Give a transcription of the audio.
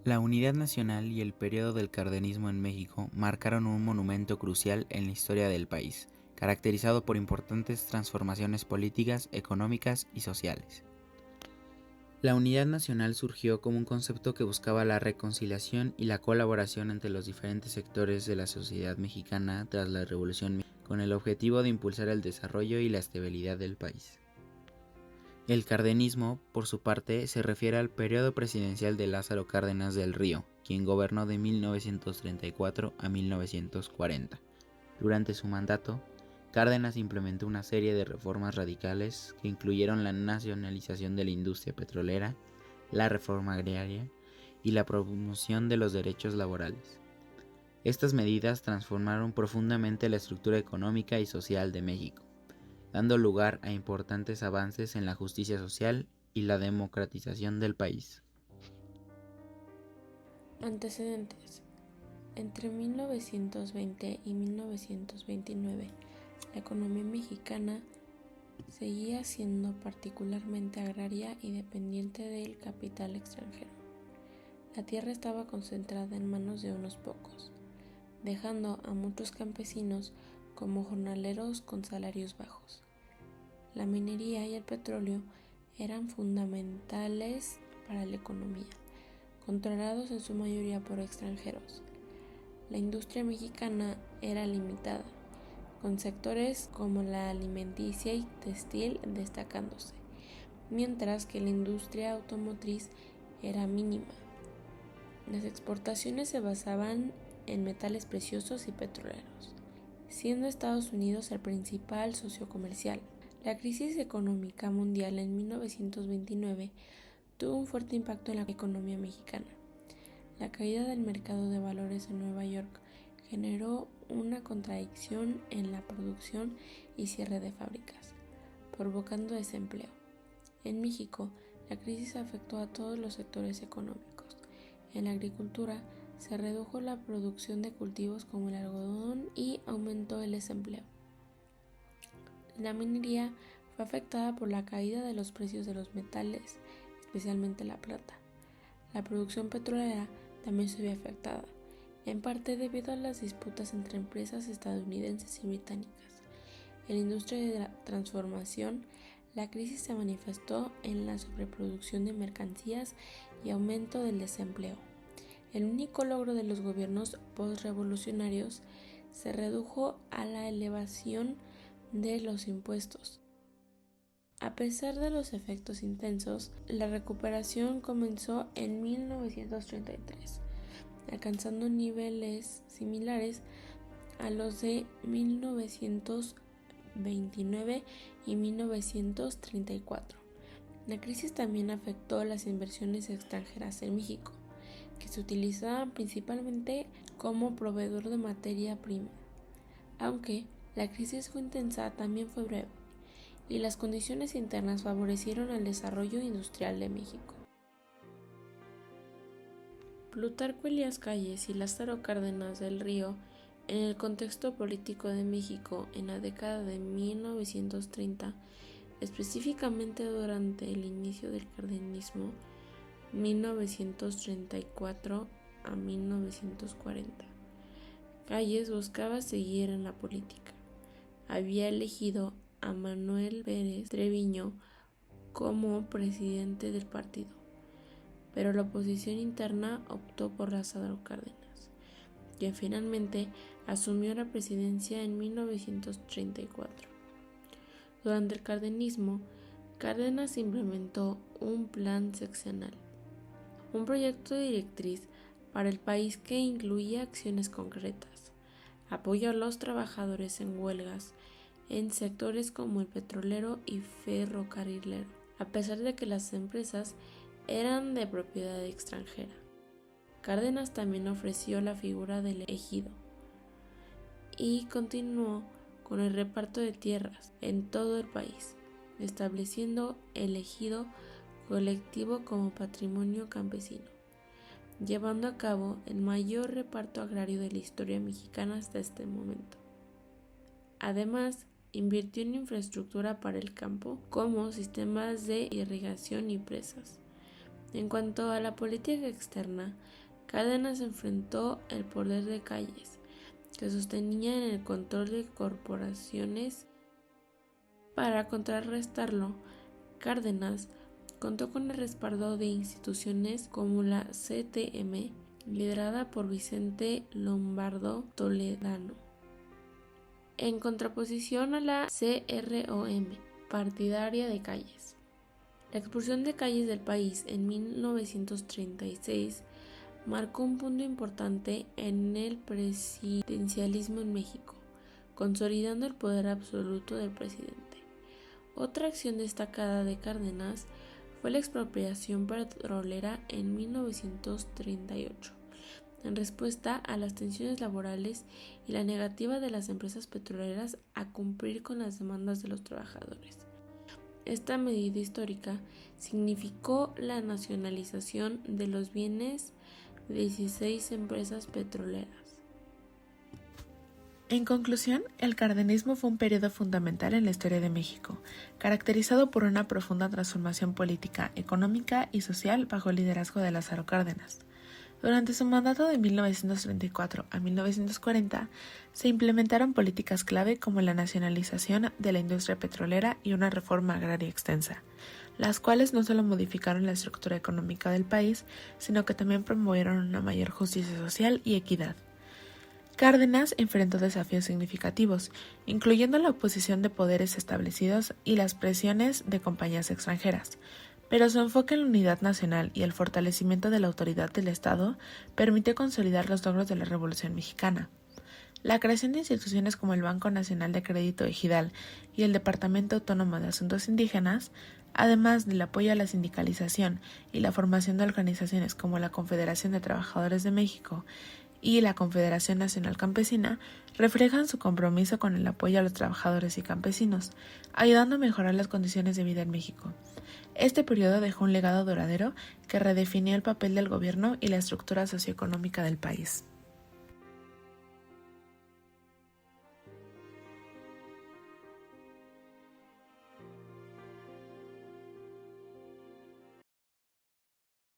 La unidad nacional y el periodo del cardenismo en México marcaron un momento crucial en la historia del país, caracterizado por importantes transformaciones políticas, económicas y sociales. La unidad nacional surgió como un concepto que buscaba la reconciliación y la colaboración entre los diferentes sectores de la sociedad mexicana tras la Revolución Mexicana, con el objetivo de impulsar el desarrollo y la estabilidad del país. El cardenismo, por su parte, se refiere al periodo presidencial de Lázaro Cárdenas del Río, quien gobernó de 1934 a 1940. Durante su mandato, Cárdenas implementó una serie de reformas radicales que incluyeron la nacionalización de la industria petrolera, la reforma agraria y la promoción de los derechos laborales. Estas medidas transformaron profundamente la estructura económica y social de México, dando lugar a importantes avances en la justicia social y la democratización del país. Antecedentes. Entre 1920 y 1929, la economía mexicana seguía siendo particularmente agraria y dependiente del capital extranjero. La tierra estaba concentrada en manos de unos pocos, dejando a muchos campesinos como jornaleros con salarios bajos. La minería y el petróleo eran fundamentales para la economía, controlados en su mayoría por extranjeros. La industria mexicana era limitada, con sectores como la alimenticia y textil destacándose, mientras que la industria automotriz era mínima. Las exportaciones se basaban en metales preciosos y petroleros, siendo Estados Unidos el principal socio comercial. La crisis económica mundial en 1929 tuvo un fuerte impacto en la economía mexicana. La caída del mercado de valores en Nueva York generó una contradicción en la producción y cierre de fábricas, provocando desempleo. En México, la crisis afectó a todos los sectores económicos. En la agricultura, se redujo la producción de cultivos como el algodón y aumentó el desempleo. La minería fue afectada por la caída de los precios de los metales, especialmente la plata. La producción petrolera también se vio afectada, en parte debido a las disputas entre empresas estadounidenses y británicas. En la industria de la transformación, la crisis se manifestó en la sobreproducción de mercancías y aumento del desempleo. El único logro de los gobiernos postrevolucionarios se redujo a la elevación de los impuestos. A pesar de los efectos intensos, la recuperación comenzó en 1933, alcanzando niveles similares a los de 1929 y 1934. La crisis también afectó las inversiones extranjeras en México, que se utilizaban principalmente como proveedor de materia prima. Aunque la crisis fue intensa, también fue breve, y las condiciones internas favorecieron el desarrollo industrial de México. Plutarco Elías Calles y Lázaro Cárdenas del Río, en el contexto político de México en la década de 1930, específicamente durante el inicio del cardenismo, 1934 a 1940. Calles buscaba seguir en la política. Había elegido a Manuel Pérez Treviño como presidente del partido, pero la oposición interna optó por Lázaro Cárdenas, quien finalmente asumió la presidencia en 1934. Durante el cardenismo, Cárdenas implementó un plan sexenal, un proyecto de directriz para el país que incluía acciones concretas, apoyo a los trabajadores en huelgas en sectores como el petrolero y ferrocarrilero, a pesar de que las empresas eran de propiedad extranjera. Cárdenas también ofreció la figura del ejido y continuó con el reparto de tierras en todo el país, estableciendo el ejido colectivo como patrimonio campesino, llevando a cabo el mayor reparto agrario de la historia mexicana hasta este momento. Además, invirtió en infraestructura para el campo, como sistemas de irrigación y presas. En cuanto a la política externa, Cárdenas enfrentó el poder de Calles, que sostenía en el control de corporaciones. Para contrarrestarlo, Cárdenas contó con el respaldo de instituciones como la CTM, liderada por Vicente Lombardo Toledano, en contraposición a la CROM, partidaria de Calles. La expulsión de Calles del país en 1936 marcó un punto importante en el presidencialismo en México, consolidando el poder absoluto del presidente. Otra acción destacada de Cárdenas fue la expropiación petrolera en 1938, en respuesta a las tensiones laborales y la negativa de las empresas petroleras a cumplir con las demandas de los trabajadores. Esta medida histórica significó la nacionalización de los bienes de 16 empresas petroleras. En conclusión, el cardenismo fue un periodo fundamental en la historia de México, caracterizado por una profunda transformación política, económica y social bajo el liderazgo de Lázaro Cárdenas. Durante su mandato de 1934 a 1940, se implementaron políticas clave como la nacionalización de la industria petrolera y una reforma agraria extensa, las cuales no solo modificaron la estructura económica del país, sino que también promovieron una mayor justicia social y equidad. Cárdenas enfrentó desafíos significativos, incluyendo la oposición de poderes establecidos y las presiones de compañías extranjeras, pero su enfoque en la unidad nacional y el fortalecimiento de la autoridad del Estado permitió consolidar los logros de la Revolución Mexicana. La creación de instituciones como el Banco Nacional de Crédito Ejidal y el Departamento Autónomo de Asuntos Indígenas, además del apoyo a la sindicalización y la formación de organizaciones como la Confederación de Trabajadores de México y la Confederación Nacional Campesina, reflejan su compromiso con el apoyo a los trabajadores y campesinos, ayudando a mejorar las condiciones de vida en México. Este periodo dejó un legado duradero que redefinió el papel del gobierno y la estructura socioeconómica del país.